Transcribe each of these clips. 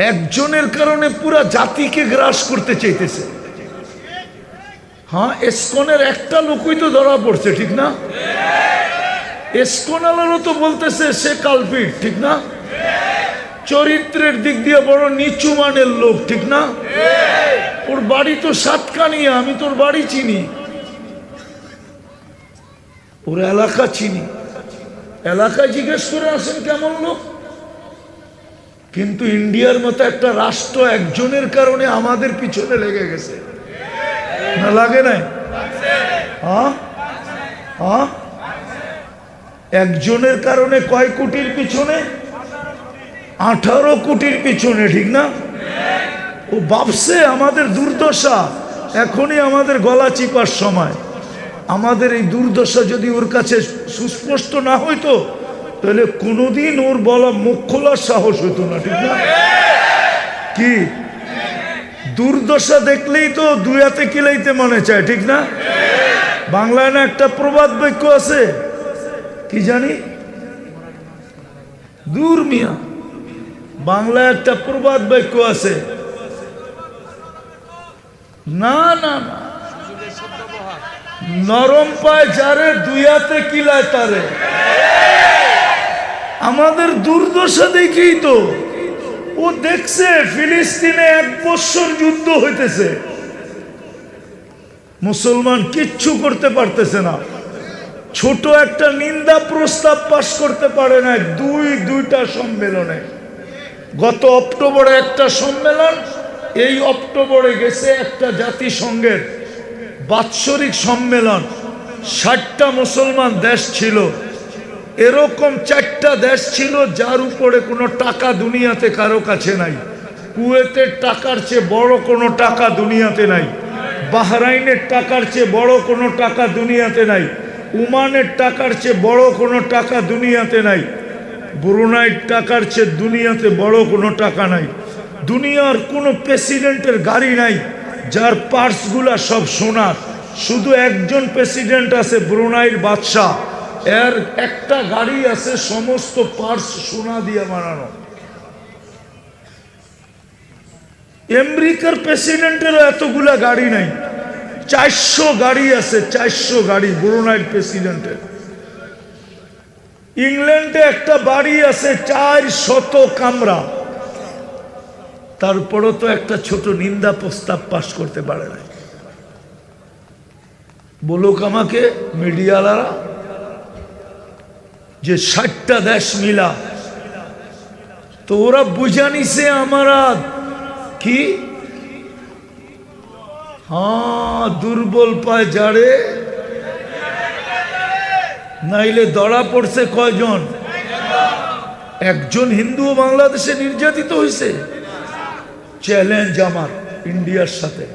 একজনের কারণে পুরা জাতিকে গ্রাস করতে চাইতেছে। হ্যাঁ, এসকনের একটা লোকই তো ধরা পড়ছে, ঠিক না? এসকনালারও তো বলতেছে সে কালপিট, ঠিক না? চরিত্রের দিক দিয়ে বড় নিচু মানের লোক, ঠিক না? ওর বাড়ি তো সাতকানিয়া, আমি তোর বাড়ি চিনি, ওর এলাকা চিনি, এলাকায় জিজ্ঞেস করে আসেন কেমন লোক। কিন্তু ইন্ডিয়ার মতো একটা রাষ্ট্র একজনের কারণে আমাদের পিছনে লেগে গেছে, না লাগে নাই? হ্যাঁ হ্যাঁ, একজনের কারণে কয় কোটির পিছনে? 18 কোটির পিছনে, ঠিক না? ও ভাবছে আমাদের দুর্দশা এখনই আমাদের গলা চিপার সময়। আমাদের এই দুর্দশা যদি ওর কাছে সুস্পষ্ট না হইতো তাহলে কোনোদিন ওর বলা মুখ খোলার সাহস হইতো না, ঠিক না? কি দুর্দশা দেখলেই তো দুই হাতে কিলাইতে মনে চায়, ঠিক না? বাংলায় না একটা প্রবাদ বাক্য আছে, কি জানি, দূর মিয়া, বাংলায় একটা প্রবাদ বাক্য আছে, না না না, নরম পায় যারে দুই হাতে কিলায় তারে। আমাদের দুর্দশা দেখেই তো ও দেখছে ফিলিস্তিনে 1 বছর যুদ্ধ হইতেছে, মুসলমান কিচ্ছু করতে পারতেছে না, ছোট একটা নিন্দা প্রস্তাব পাশ করতে পারে না। দুইটা সম্মেলনে, গত অক্টোবরে একটা সম্মেলন, এই অক্টোবরে গেছে একটা জাতিসংঘের বাৎসরিক সম্মেলন, 60টা মুসলমান দেশ ছিল। এরকম 4টা দেশ ছিল যার উপরে কোনো টাকা দুনিয়াতে কারো কাছে নাই। কুয়েতের টাকার চেয়ে বড় কোনো টাকা দুনিয়াতে নাই, বাহরাইনের টাকার চেয়ে বড় কোনো টাকা দুনিয়াতে নাই, ওমানের টাকার চেয়ে বড় কোনো টাকা দুনিয়াতে নাই, ব্রুনাইয়ের টাকার চেয়ে দুনিয়াতে বড় কোনো টাকা নাই। দুনিয়ার কোনো প্রেসিডেন্টের গাড়ি নাই যার পার্টসগুলা সব সোনার। শুধু একজন প্রেসিডেন্ট আছে, ব্রুনাইয়ের বাদশাহ, এর একটা গাড়ি আছে সমস্ত পার্টস সোনা দিয়ে বানানো। আমেরিকার প্রেসিডেন্টেরও এতগুলা গাড়ি নাই, 400 গাড়ি আছে, 400 গাড়ি ব্রুনাইয়ের প্রেসিডেন্টের। ইংল্যান্ডে একটা বাড়ি আছে 400 কামরা, তারপরও তো একটা ছোট নিন্দা প্রস্তাব পাশ করতে পারে না। বলুক আমাকে মিডিয়ালারা যে 60টা দেশ মিলা, তো ওরা বুঝা নিছে আমরা কি, হ্যাঁ, দুর্বল পায় যারে, নাইলে ধরা পড়ছে কয়জন? একজন হিন্দু বাংলাদেশে নির্যাতিত হয়েছে। চ্যালেঞ্জ আমার ইন্ডিয়ার সাথে,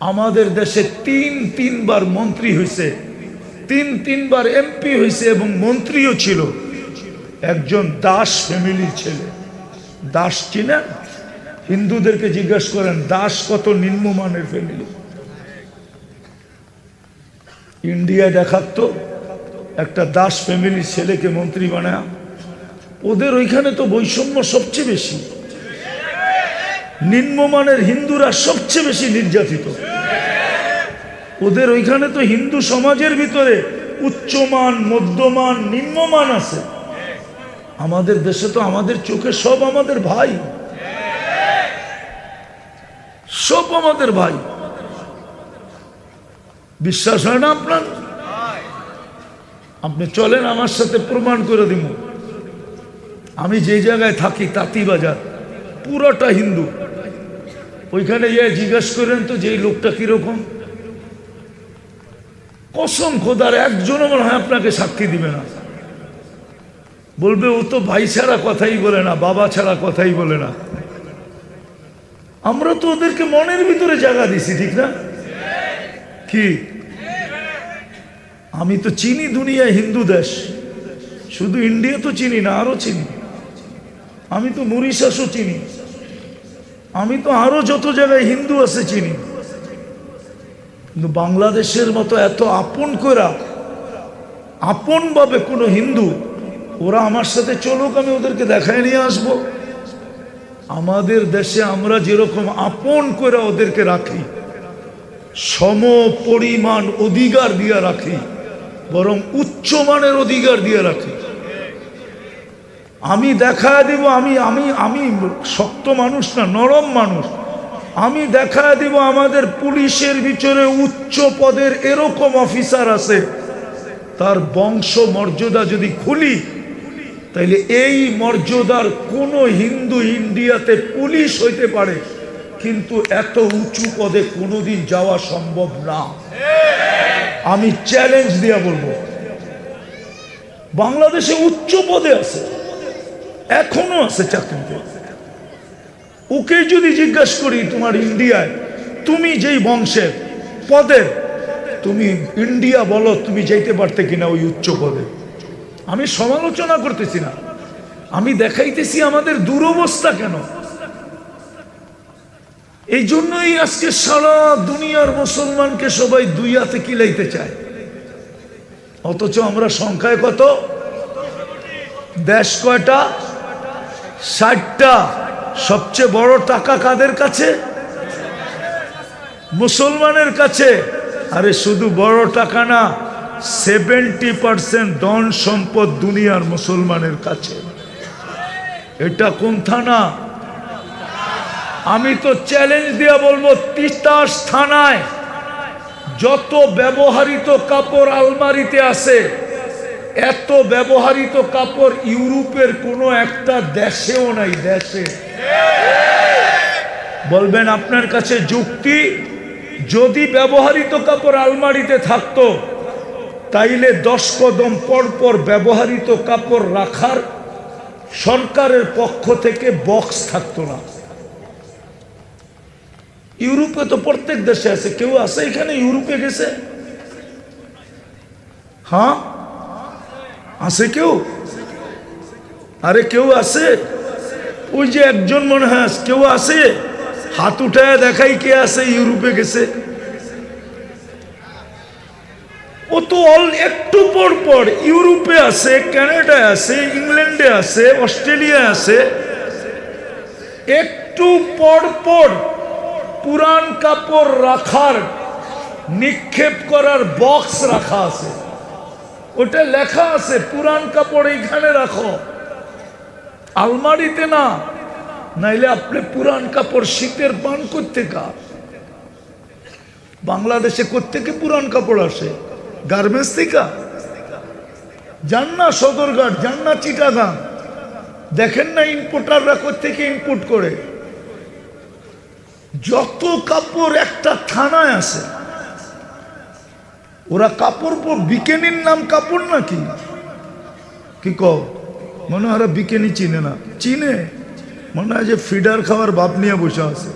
আমাদের দেশে 3-3বার মন্ত্রী হয়েছে, 3-3বার এমপি হয়েছে এবং মন্ত্রীও ছিল। একজন দাস ফ্যামিলির ছেলে, দাস চিনেন? হিন্দুদেরকে জিজ্ঞেস করেন দাস কত নিম্নমানের ফ্যামিলি। ইন্ডিয়ায় দেখাতো একটা দাস ফ্যামিলির ছেলেকে মন্ত্রী বানায়। ওদের ওইখানে তো বৈষম্য সবচেয়ে বেশি, নিম্নমানের হিন্দুরা সবচেয়ে বেশি নির্যাতিত। ওদের ওইখানে তো হিন্দু সমাজের ভিতরে উচ্চমান, মধ্যমান, নিম্নমান আছে। আমাদের দেশে তো আমাদের চোখে সব আমাদের ভাই, সব আমাদের ভাই। বিশ্বাস হয় না আপনার? আপনি চলেন আমার সাথে, প্রমাণ করে দিব। আমি যে জায়গায় থাকি তাঁতিবাজার, পুরোটা হিন্দু। ওইখানে গিয়ে জিজ্ঞেস করেন তো যে এই লোকটা কিরকম, কসম খোদার একজনও মনে হয় আপনাকে সাক্ষী দিবে না। বলবে ও তো ভাই ছাড়া কথাই বলে না, বাবা ছাড়া কথাই বলে না। আমরা তো ওদেরকে মনের ভিতরে জায়গা দিছি, ঠিক না? কি আমি তো চিনি দুনিয়ায় হিন্দু দেশ, শুধু ইন্ডিয়া তো চিনি না, আরো চিনি। আমি তো মরিশাসও চিনি, আমি তো আরো যত জায়গায় হিন্দু আছে চিনি। কিন্তু বাংলাদেশের মতো এত আপন করা, আপন ভাবে কোনো হিন্দু, ওরা আমার সাথে চলুক, আমি ওদেরকে দেখায় নিয়ে আসবো। আমাদের দেশে আমরা যেরকম আপন করে ওদেরকে রাখি, সম পরিমাণ অধিকার দিয়ে রাখি, বরং উচ্চমানের অধিকার দিয়ে রাখি। আমি দেখা দিব, আমি আমি আমি শক্ত মানুষ না, নরম মানুষ। আমি দেখা দিব আমাদের পুলিশের ভিতরে উচ্চ পদের এরকম অফিসার আছে, তার বংশ মর্যাদা যদি খুলি, তাইলে এই মর্যাদার কোন হিন্দু ইন্ডিয়াতে পুলিশ হইতে পারে, কিন্তু এত উঁচু পদে কোনোদিন যাওয়া সম্ভব না। আমি চ্যালেঞ্জ দিয়া বলবো, বাংলাদেশে উচ্চ পদে আছে, এখনো আছে চাকরিতে। ওকে যদি জিজ্ঞাসা করি তোমার ইন্ডিয়ায় তুমি যেই বংশের পদের, তুমি ইন্ডিয়া বলো তুমি যাইতে পারতে কিনা ওই উচ্চ পদে। আমি সমালোচনা করতেছি না, আমি দেখাইতেছি আমাদের দুরবস্থা কেন। এই জন্যই আজকে সারা দুনিয়ার মুসলমানকে সবাই দুই হাতে কিলাইতে চায়, অথচ আমরা সংখ্যায় কত? দেশ কয়টা? 60টা। সবচেয়ে বড় টাকা কাদের কাছে? মুসলমানের কাছে। আরে শুধু বড় টাকা না, 70% ধন সম্পদ দুনিয়ার মুসলমানের কাছে। এটা কোন থানা? আমি তো চ্যালেঞ্জ দিয়ে বলবো, তিতাস থানায় যত ব্যবহৃত কাপড় আলমারিতে আছে, এত ব্যবহৃত কাপড় ইউরোপের কোনো একটা দেশেও নাই। দেশে বলবেন আপনার কাছে যুক্তি? যদি ব্যবহৃত কাপড় আলমারিতে থাকতো, তাইলে 10 কদম পর পর ব্যবহৃত কাপড় রাখার সরকারের পক্ষ থেকে বক্স থাকতো না। ইউরোপে তো প্রত্যেক দেশে আছে। কেউ আছে এখানে ইউরোপে গেছে? হ্যাঁ আছে কেউ? আরে কেউ আছে? ওই যে একজন মনে হয় কেউ আছে, হাত উঠায় দেখাই কে আছে ইউরোপে গেছে। ও তো একটু পর পর ইউরোপে আছে, কানাডায় আছে, ইংল্যান্ডে আছে, অস্ট্রেলিয়া আছে, একটু পর পর পুরান কাপড় রাখার, নিক্ষেপ করার বক্স রাখা আছে। ওটা লেখা আছে পুরান কাপড় এইখানে রাখো, আলমারিতে না, নাইলে আপনি পুরান কাপড় শীতের পান করতে কা। বাংলাদেশে কোত্থেকে পুরান কাপড় আসে? গার্মেন্টস থেকে। যান না সদরঘাট, যান না চিটাগাং, দেখেন না ইম্পোর্টাররা কোত্থেকে ইম্পোর্ট করে। যত কাপড় একটা থানায় আছে, ওরা কাপড় বিকেনির নাম কাপড় নাকি? কি কও? মনে হয় বিকেনি চিনে না? চিনে, মনে হয় যে ফিডার খাওয়ার বাপ নিয়ে বসে আছে।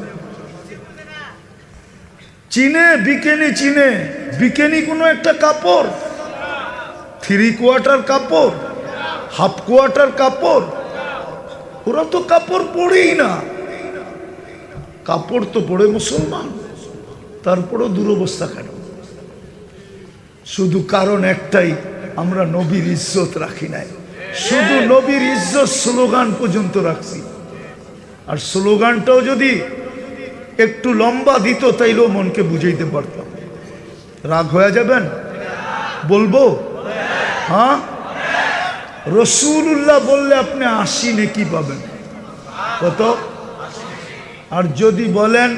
চিনে, বিকেনি চিনে। বিকেনি কোনো একটা কাপড়, 3 কোয়ার্টার কাপড়, হাফ কোয়ার্টার কাপড়। ওরা তো কাপড় পরেই না। কাপড় তো পরে মুসলমান, তারপরও দুরবস্থা কেন? শুধু কারণ একটাই, আমরা নবীর ইজ্জত রাখি নাই। শুধু নবীর ইজ্জত স্লোগান পর্যন্ত রাখছি। আর স্লোগানটাও যদি একটু লম্বা দিত, তাইলেও মনকে বুঝাইতে পারতাম। রাগ হয়ে যাবেন? বলবো? হ্যাঁ, রসুল্লাহ বললে আপনি 80 নেকি পাবেন। কত? আর যদি বলেন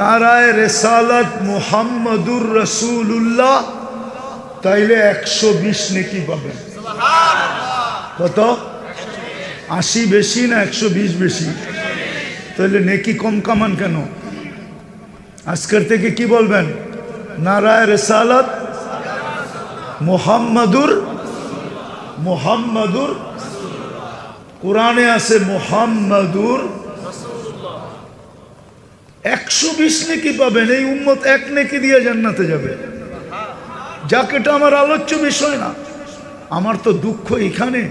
নারায়ে রিসালাত মুহাম্মাদুর রাসূলুল্লাহ, তাইলে 120 নেকি পাবেন। কত? 80 বেশি না 120 বেশি? তাহলে নেকি কম কামান কেন? আজকের থেকে কি বলবেন? নারায়ে রিসালাত মুহাম্মাদুর। কোরআনে আছে মুহাম্মাদুর। 120 নেকি পাবেন। এই উম্মত 1 নেকি দিয়ে জান্নাতে যাবে। যাক, এটা আমার আলোচ্য বিষয় না। আমার তো দুঃখ এখানে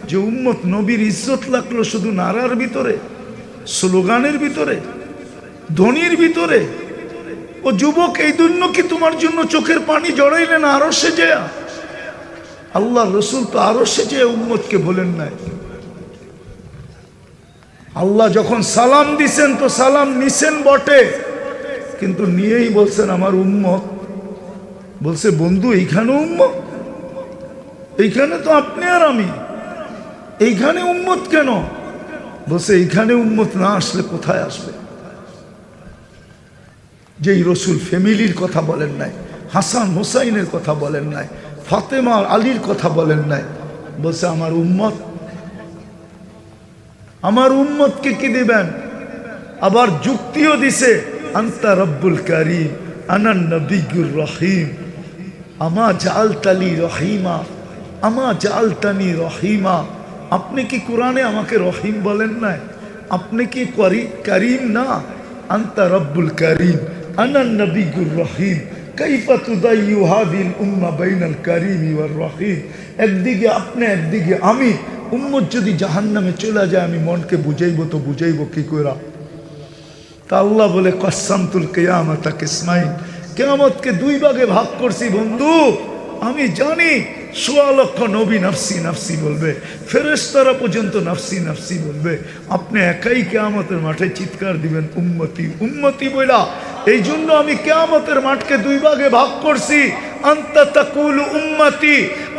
যে উম্মত নবীর ইজ্জত লাগলো শুধু নারার ভিতরে, স্লোগানের ভিতরে, ধ্বনির ভিতরে। ও যুবক, এই জন্য কি তোমার জন্য চোখের পানি জড়াইলেন আরো সেজে? আল্লাহ রসুল তো আরো সেজে উম্মতকে বলেন নাই। আল্লাহ যখন সালাম দিছেন তো সালাম নিছেন বটে, কিন্তু নিয়েই বলছেন আমার উম্মত। বলছে বন্ধু এইখানে উম্মত, এইখানে তো আপনি আর আমি, এইখানে উম্মত কেন? বলছে এইখানে উম্মত না আসলে কোথায় আসবে? যেই রসুল ফ্যামিলির কথা বলেন নাই, হাসান হোসাইনের কথা বলেন নাই, ফাতেমা আলীর কথা বলেন নাই, বলছে আমার উম্মত। আমার উম্মতকে কি দিবেন? আবার যুক্তিও দিছে, আন্তা রব্বুল কারীম আনান নবিয়্যুর রহিম আমা জাআলতালি রহিমা আমা জাআলতানি রহিমা। আপনি কি কোরআনে আমাকে রহিম বলেন নাই? আপনি কি করিম না? আন্তা রব্বুল কারীম আনান নবিয়্যুর রহিম কাইফা তুদাইয়ু হাযিল উম্মাহ বাইনাল কারীমি ওয়ার রহিম। একদিকে আপনি একদিকে আমি, উম্মত যদি জাহান্নামে চলে যায় আমি মনকে বুঝাইব তো বুঝাইব কি কইরা? তা আল্লাহ বলে কসসামতুল কিয়ামাতা কিসমাইন, কিয়ামতকে দুই ভাগে ভাগ করছি বন্ধু। আমি জানি ১৬ লক্ষ নবী নাফসি নাফসি বলবে, ফেরেশতারা পর্যন্ত নাফসি নাফসি বলবে, আপনি একাই কিয়ামতের মাঠে চিৎকার দিবেন উম্মতি উম্মতি বইলা। এই জন্য আমি কিয়ামতের মাঠকে দুই ভাগে ভাগ করছি। আনতা তাকুলু উম্মতি,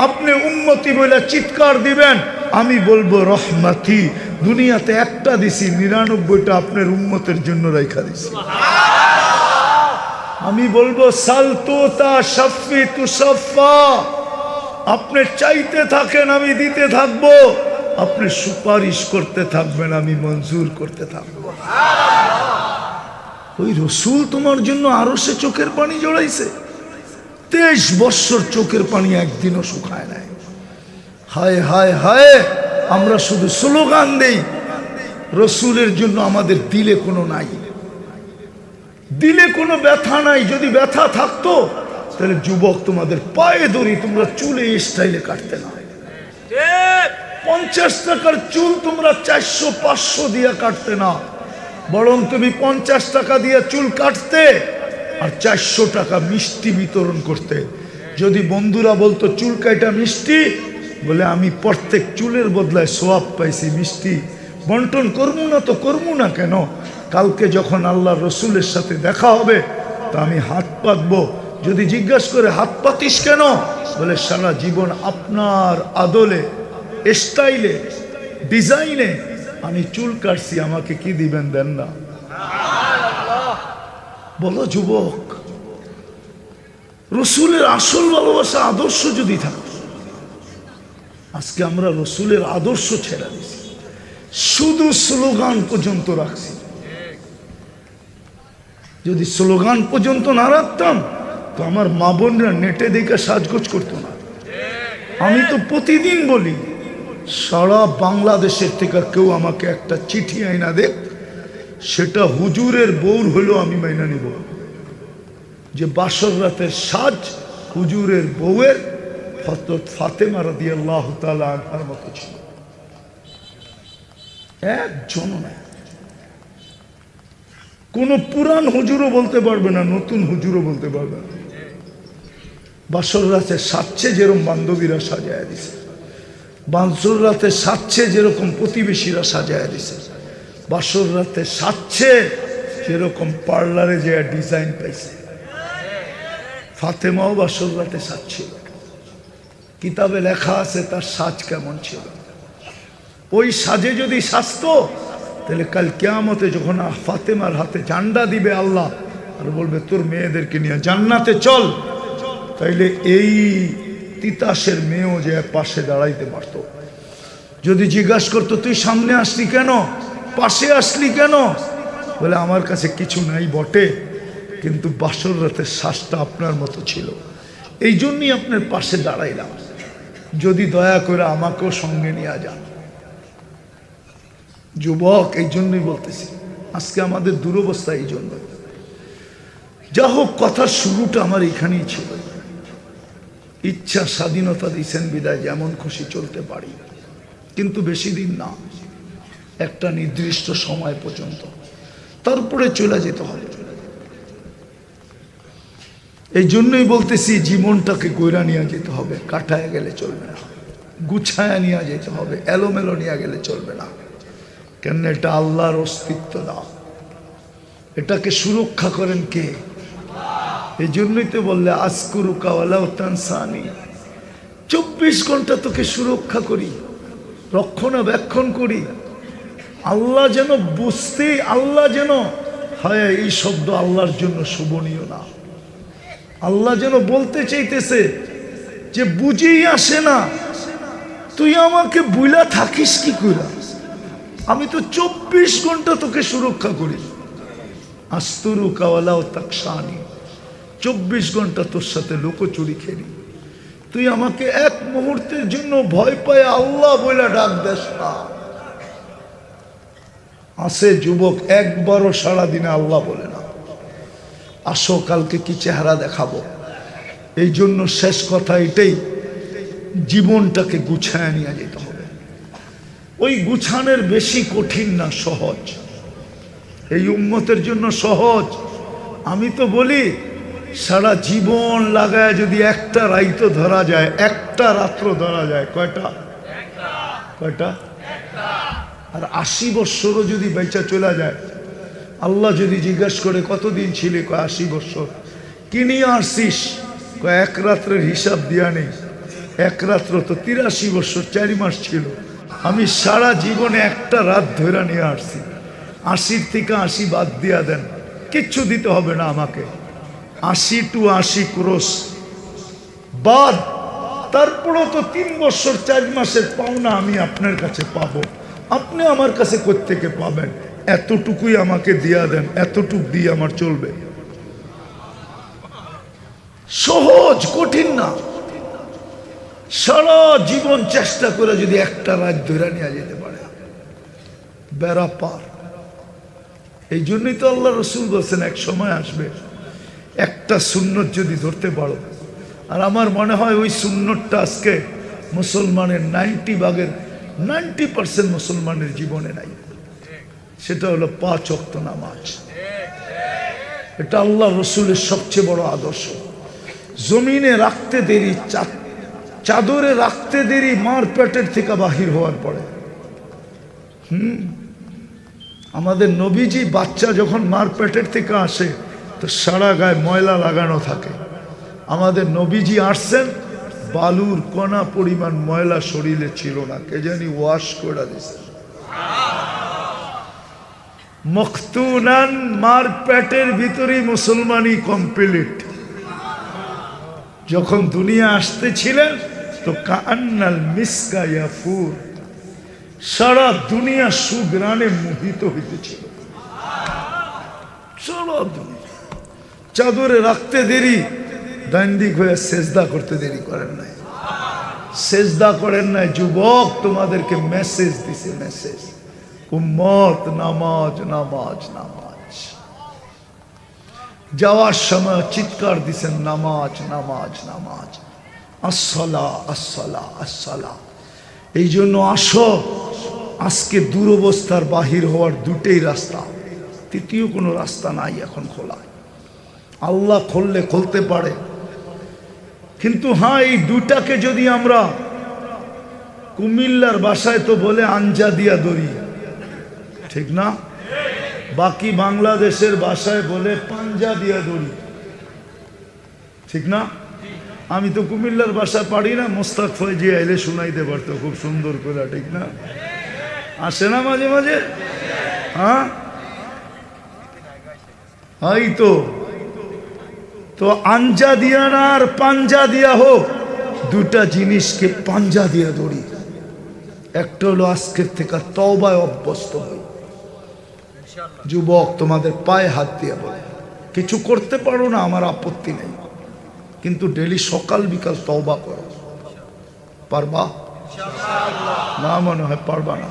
আপনি উম্মতি বইলা চিৎকার দিবেন, আমি বলবো রহমতি। দুনিয়াতে একটা দিছি, ৯৯টা আপনার উম্মতের জন্য রাইখা দিছি। আমি বলবো সালতুতা শাফি তুসাফা, আপনি চাইতে থাকেন আমি দিতে থাকবো, আপনি সুপারিশ করতে থাকবেন আমি মঞ্জুর করতে থাকবো। ওই রসুল তোমার জন্য আরো সে চোখের পানি জড়াইছে। 23 বৎসর চোখের পানি একদিনও শুকায় নাই। হায় হায় হায়, আমরা শুধু স্লোগান দেই, রসুলের জন্য আমাদের দিলে কোনো নাই, দিলে কোনো ব্যথা নাই। যদি ব্যথা থাকতো তাহলে যুবক তোমাদের পায়ে ধরি, তোমরা চুলে স্টাইলে কাটতে না। 50 টাকার চুল তোমরা 400-500 দিয়ে কাটতে না, বরং তুমি 50 টাকা দিয়ে চুল কাটতে আর 400 টাকা মিষ্টি বিতরণ করতে। যদি বন্ধুরা বলতো চুল কাটা মিষ্টি, বলে আমি প্রত্যেক চুলের বদলায় সোয়াব পাইছি, মিষ্টি বন্টন করবো না তো করবো না কেন? কালকে যখন আল্লাহ রসুলের সাথে দেখা হবে তা আমি হাত পাতবো। যদি জিজ্ঞাসা করে হাত পাতিস কেন, বলে সারা জীবন আপনার আদলে স্টাইলে ডিজাইনে আমি চুল কাটছি, আমাকে কি দিবেন দেন না? বলো যুবক, রসুলের আসল ভালোবাসা আদর্শ যদি থাকে, আজকে আমরা রসুলের আদর্শ ছেড়ে দিছি, শুধু স্লোগান পর্যন্ত রাখছি। যদি স্লোগান পর্যন্ত না রাখতাম তো আমার মা বোনরা নেটে দেখে সাজগোজ করতো না। আমি তো প্রতিদিন বলি, সারা বাংলাদেশের থেকে কেউ আমাকে একটা চিঠি আইনা দেখ, সেটা হুজুরের বউর হলেও আমি মাইনা নিব, যে বাসর রাতের সাজ হুজুরের বউয়ের হযরত ফাতেমা রাদিয়াল্লাহু তাআলা আনহার মতো ছিল। একজন না, কোন পুরান হুজুরও বলতে পারবে না, নতুন হুজুরও বলতে পারবে না। বাসর রাতে সাজছে যেরকম বান্ধবীরা সাজায় দিছে, বাসর রাতে সাজছে যেরকম প্রতিবেশীরা সাজায় দিছে, বাসর রাতে সাজছে যেরকম পার্লারে যে ডিজাইন পাইছে। ফাতেমাও বাসর রাতে সাজছিল, কিতাবে লেখা আছে তার সাজ কেমন ছিল। ওই সাজে যদি সাজতো তাহলে কাল কিয়ামতে যখন ফাতেমার হাতে ঝান্ডা দিবে আল্লাহ আর বলবে তোর মেয়েদেরকে নিয়ে জান্নাতে চল, তাইলে এই তিতাসের মেয়েও যে পাশে দাঁড়াইতে পারত। যদি জিজ্ঞাসা করতো তুই সামনে আসলি কেন, পাশে আসলি কেন, বলে আমার কাছে কিছু নাই বটে, কিন্তু বাসর রাতের শ্বাসটা আপনার মতো ছিল, এই জন্যই আপনার পাশে দাঁড়াইলাম, যদি দয়া করে আমাকেও সঙ্গে নিয়ে যান। যুবক, এই জন্যই বলতেছি, আজকে আমাদের দুরবস্থা এই জন্য। যা হোক, কথার শুরুটা আমার এখানেই ছিল। ইচ্ছা স্বাধীনতা দিয়েছেন বিদায় যেমন খুশি চলতে পারি, কিন্তু বেশি দিন না, একটা নির্দিষ্ট সময় পর্যন্ত, তারপরে চলে যেতে হবে। এই জন্যই বলতেছি জীবনটাকে গইরা নিয়ে যেতে হবে, কাটায় গেলে চলবে না, গুছায়া নিয়ে যেতে হবে, এলোমেলো নিয়ে গেলে চলবে না। কেন? এটা আল্লাহর অস্তিত্ব না, এটাকে সুরক্ষা করেন কে? এই জন্যই তো বললে আজকুরুকা ওয়ালাউ তানসানি, 24 ঘন্টা তোকে সুরক্ষা করি, রক্ষণাবেক্ষণ করি। আল্লাহ যেন বুঝতে, আল্লাহ যেন হয় এই শব্দ আল্লাহর জন্য শোভনীয় না। আল্লাহ যেন বলতে চাইতেছে যে বুঝেই আসে না, তুই আমাকে বুইলা থাকিস কি করে? আমি তো 24 ঘন্টা তোকে সুরক্ষা করি। আস্তুরুকা ওয়ালাউ তাকশানি, 24 ঘন্টা তোর সাথে লোকচুরি খেলি, তুই আমাকে এক মুহূর্তের জন্য ভয় পায় আল্লাহ বইলা ডাক দেস না। আছে যুবক একবারও সারাদিনে আল্লাহ বলে না। আসো কালকে কি চেহারা দেখাবো। এই জন্য শেষ কথা এটাই, জীবনটাকে গুছায় নিয়ে যেতে হবে। ওই গুছানোর বেশি কঠিন না, সহজ। এই উম্মতের জন্য সহজ। আমি তো বলি সারা জীবন লাগায় যদি একটা রাইতো ধরা যায়, একটা রাত্র ধরা যায়, কয়টা? কয়টা? আর 80 বৎসরও যদি বেচা চলে যায়, আল্লাহ যদি জিজ্ঞেস করে কতদিন ছিলে, কয় 80 বৎসর। কি নিয়ে আসছিস? কয় এক রাত্রের হিসাব দিয়া নেই, এক রাত্র তো 83 বৎসর, 4 মাস ছিল। আমি সারা জীবনে একটা রাত ধরে নিয়ে আসছি। 80 থেকে 80 বাদ দিয়া দেন, কিচ্ছু দিতে হবে না আমাকে। 80 to 80 ক্রস বাদ, তারপরও তো 3 বছর 4 মাসের পাওনা আমি আপনার কাছে পাবো, আপনি আমার কাছে কোত্থেকে পাবেন? এতটুকুই আমাকে দিয়া দেন, এতটুক দিয়ে আমার চলবে। সহজ, কঠিন না। সারা জীবন চেষ্টা করে যদি একটা রাত ধরে নিয়ে যেতে পারে, বেড়া পার। এই জন্যই তো আল্লাহ রসুল বলছেন এক সময় আসবে, একটা সুন্নত যদি ধরতে পারো। আর আমার মনে হয় ওই সুন্নতটা আজকে মুসলমানের 90% মুসলমানের জীবনে নাই। সেটা হলো 5 ওয়াক্ত নামাজ। এটা আল্লাহ রসুলের সবচেয়ে বড় আদর্শ। জমিনে রাখতে দেরি, চাদরে রাখতে দেরি, মার পেটের থেকে বাহির হওয়ার পরে। আমাদের নবীজি বাচ্চা যখন মার পেটের থেকে আসে তো সারা গায়ে ময়লা লাগানো থাকে। আমাদের নবীজি আসছেন, বালুর কণা পরিমাণ ময়লা শরীরে ছিল না, কে জানি ওয়াশ করে দিছে। মখতুনান, মার পেটের ভিতরেই মুসলমানই কমপ্লিট। যখন দুনিয়া আসতেছিলেন তো কান্নাল মিসকা ইয়াফুর, সারা দুনিয়া সুগ্রানে মোহিত হইতেছিল। সারা দুনিয়া চাদরে রাখতে দেরি, দান্দিক হয়ে সেজদা করতে দেরি করেন নাই, সেজদা করেন নাই। যুবক তোমাদেরকে মেসেজ দিছে, মেসেজ, উম্মত নামাজ নামাজ নামাজ। যাওয়ার সময় চিৎকার দিছেন নামাজ নামাজ নামাজ, আসসালা আসসালা আসসালা। এই জন্য আসো, আজকে দুরবস্থার বাহির হওয়ার দুটেই রাস্তা, তৃতীয় কোনো রাস্তা নাই এখন খোলা। আল্লাহ খুললে খুলতে পারে, কিন্তু হ্যাঁ এই দুটাকে যদি আমরা, কুমিল্লার ভাষায় তো বলে আঞ্জা দিয়া দড়ি, ঠিক না? বাকি বাংলাদেশের ভাষায় বলে পাঞ্জা দিয়া দড়ি, ঠিক না? আমি তো কুমিল্লার ভাষা পারি না, মোস্তাক ফয়জি আইলে শুনাইতে পারতো খুব সুন্দর করে, ঠিক না? আসে না মাঝে মাঝে? হ্যাঁ, এই তো আঞ্জা দিয়া না আর পাঞ্জা দিয়া হোক, দুটা জিনিসকে পাঞ্জা দিয়া দড়ি। একটা হলো আজকের থেকে তওবায় অভ্যস্ত হই। যুবক তোমাদের পায়ে হাত দিয়ে বলে, কিছু করতে পারো না আমার আপত্তি নেই, কিন্তু ডেলি সকাল বিকাল তওবা করো। পারবা না? মনে হয় পারবা না।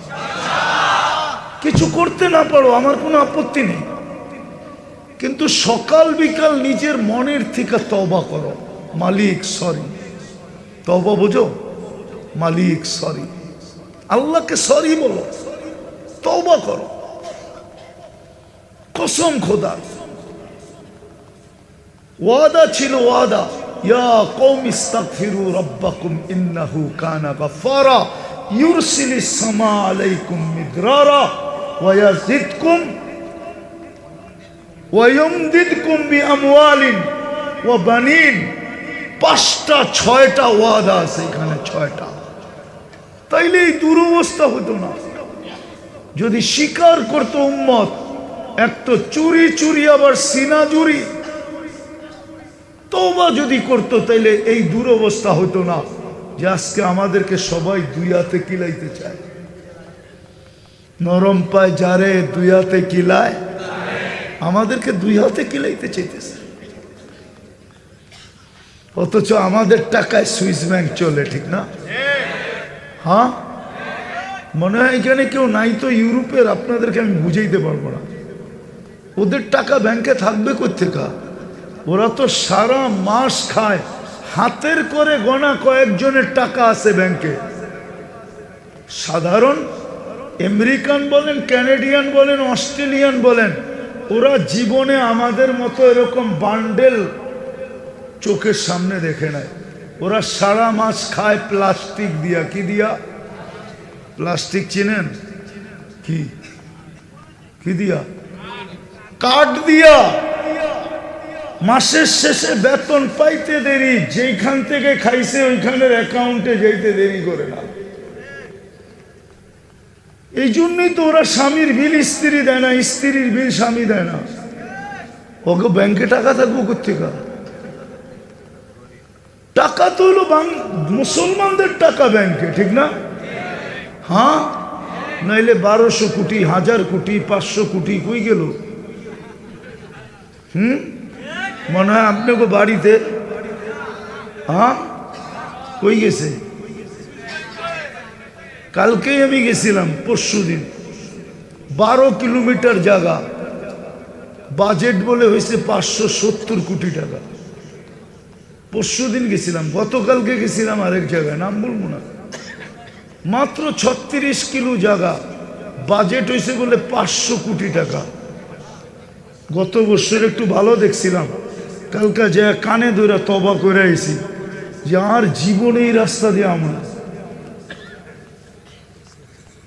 কিছু করতে না পারো আমার কোনো আপত্তি নেই, কিন্তু সকাল বিকাল নিজের মনের থেকে তওবা করো। মালিক সরি, তওবা বুঝো? মালিক সরি, আল্লাহকে সরি বলো, তওবা করো। কসম খোদার, ওয়াদা ছিল, ওয়াদা, ইয়া কওমি ইস্তাগফিরু রাব্বাকুম ইন্নাহু কানা গাফফারা ইউরসিলিস সামা আলাইকুম মিদরারা ওয়ায়াজিদকুম ওয়ায়ুমদিদকুম বিআমওয়ালিন ওয়া বানিন। 5টা 6টা ওয়াদা আছে এখানে, 6টা। তাইলে এই দুরবস্থা হতো না যদি স্বীকার করতো উম্মত। এক তো চুরি চুরি, আবার সিনা চুরি। তওবা যদি করতো তাইলে এই দুরবস্থা হতো না যে আজকে আমাদেরকে সবাই দুই হাতে কিলাইতে চায়। নরম পায় যারে দুই হাতে কিলায়, আমাদেরকে দুই হাতে কিলাইতে চাইতেছে। অথচ আমাদের টাকায় সুইস ব্যাংক চলে, ঠিক না? হ্যাঁ, মনে হয় এখানে কেউ নাই তো ইউরোপের, আপনাদেরকে আমি বুঝাইতে পারবো না। ওদের টাকা ব্যাংকে থাকবে কোত্থেকা? ওরা তো সারা মাস খায়, হাতের করে গোনা কয়েকজনের টাকা আছে ব্যাংকে। সাধারণ আমেরিকান বলেন, কানাডিয়ান বলেন, অস্ট্রেলিয়ান বলেন, ওরা জীবনে আমাদের মতো এরকম বান্ডেল চোখের সামনে দেখে নেয়। ওরা সারা মাস খায় প্লাস্টিক দিয়া। কি দিয়া? প্লাস্টিক চিনেন? কি কি দিয়া? কাঠ দিয়া। মাসের শেষে বেতন পাইতে দেরি, যেইখান থেকে খাইছে ওইখানের অ্যাকাউন্টে যাইতে দেরি করে না। এই জন্যই তো ওরা স্বামীর বিল স্ত্রী দেয় না, স্ত্রীর বিল স্বামী দেয় না। ওকে ব্যাংকে টাকা থাকবো কোথেকে? টাকা তো হলো মুসলমানদের টাকা ব্যাংকে, ঠিক না? হ্যাঁ, নাইলে 1200 কোটি, 1000 কোটি, 500 কোটি কই গেল? মনে হয় আপনাকে বাড়িতে। হ্যাঁ, কই গেছে? কালকেই আমি গেছিলাম, পরশু দিন। 12 কিলোমিটার জায়গা, বাজেট বলে হয়েছে 570 কোটি টাকা। পরশু দিন গেছিলাম, গতকালকে গেছিলাম আরেক জায়গায়, নাম বলবো না। মাত্র 36 কিলো জায়গা, বাজেট হয়েছে বলে 500 কোটি টাকা। গত বছর একটু ভালো দেখছিলাম, কালকা যে কানে ধরে তবা করে আইছি যে আর জীবনে এই রাস্তা দিয়ে আমরা,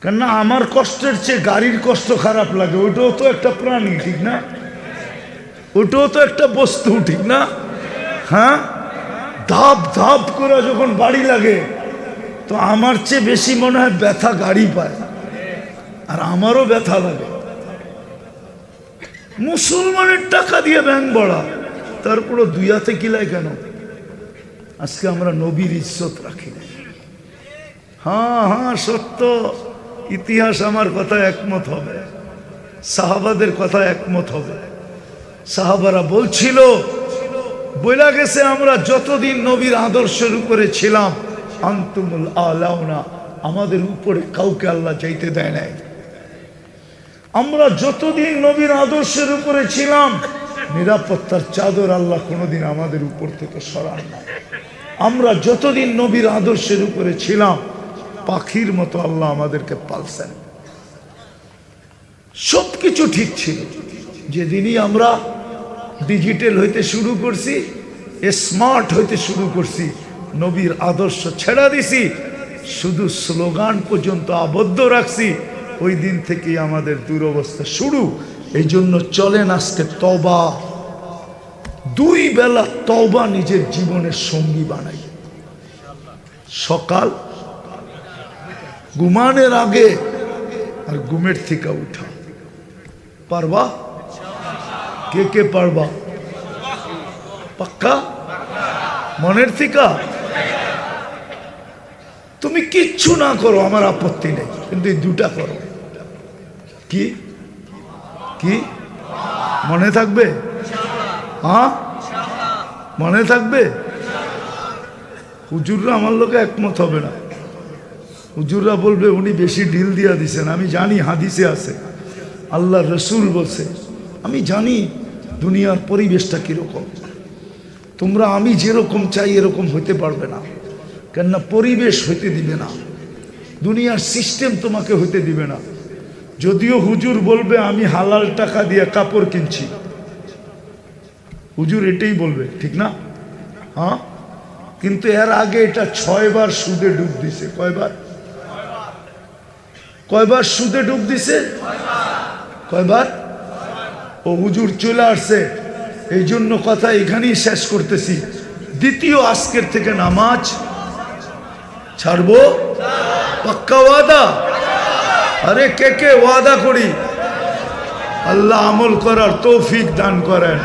কেননা আমার কষ্টের চেয়ে গাড়ির কষ্ট খারাপ লাগে। ওইটাও তো একটা প্রাণী, ঠিক না? ওইটাও তো একটা বস্তু, ঠিক না? হ্যাঁ, ধাপ ধাপ করে যখন বাড়ি লাগে তো আমার চেয়ে বেশি মনে হয় ব্যথা গাড়ি পায়, আর আমারও ব্যথা লাগে। মুসলমানের টাকা দিয়ে ব্যাংক বড়া, তারপরে দুই হাতে কিলায় কেন? আজকে আমরা নবীর ইজ্জত রাখি না। হ্যাঁ হ্যাঁ, সত্য। ইতিহাস আমার কথা একমত হবে, সাহাবাদের কথা একমত হবে। সাহাবারা বলছিল, বইলা গেছে, আমরা যতদিন নবীর আদর্শের উপরে ছিলাম, আনতুমুল আলাউনা, আমাদের উপরে কাউকে আল্লাহ যাইতে দেয় নাই। আমরা যতদিন নবীর আদর্শের উপরে ছিলাম, নিরাপত্তার চাদর আল্লাহ কোনোদিন আমাদের উপর থেকে সরান না। আমরা যতদিন নবীর আদর্শের উপরে ছিলাম, পাখির মতো আল্লাহ আমাদেরকে পালছেন। সবকিছু ঠিক ছিল। যেদিনই আমরা ডিজিটাল হইতে শুরু করছি, স্মার্ট হইতে শুরু করছি, নবীর আদর্শ ছেড়া দিছি, শুধু স্লোগান পর্যন্ত আবদ্ধ রাখছি, ওই দিন থেকেই আমাদের দুরবস্থা শুরু। এই জন্য চলেন আজকে তওবা, 2 বেলা তওবা নিজের জীবনের সঙ্গী বানাই। সকাল ঘুমানোর আগে আর ঘুমের থেকে উঠা। পারবা? কে কে পারবা? পাক্কা? মনের থেকে? তুমি কিচ্ছু না করো, আমার আপত্তি নেই, কিন্তু এই 2টা করো। কি কি মনে থাকবে? হ্যাঁ, মনে থাকবে। হুজুররা আমার লোকে একমত হবে না। হুজুররা বলবে উনি বেশি ঢিল দিয়া দিছেন। আমি জানি হাদিসে আছে, আল্লাহ রসুল বলছে। আমি জানি দুনিয়ার পরিবেশটা কিরকম। তোমরা আমি যেরকম চাই এরকম হইতে পারবে না, কেননা পরিবেশ হইতে দিবে না, দুনিয়ার সিস্টেম তোমাকে হইতে দিবে না। যদিও হুজুর বলবে আমি হালাল টাকা দিয়ে কাপড় কিনছি, হুজুর এটাই বলবে, ঠিক না? হ্যাঁ, কিন্তু এর আগে এটা 6 বার সুদে ডুব দিছে। কয়বার সুদে ডুব দিছে? কয়বার? ও হুজুর চলে আসছে, এই জন্য কথা এখানেই শেষ করতেছি। দ্বিতীয় আজকের থেকে নামাজ ছাড়বো, পাক্কা ওয়াদা? আরে কে কে ওয়াদা করি? আল্লাহ আমল করার তৌফিক দান করেন।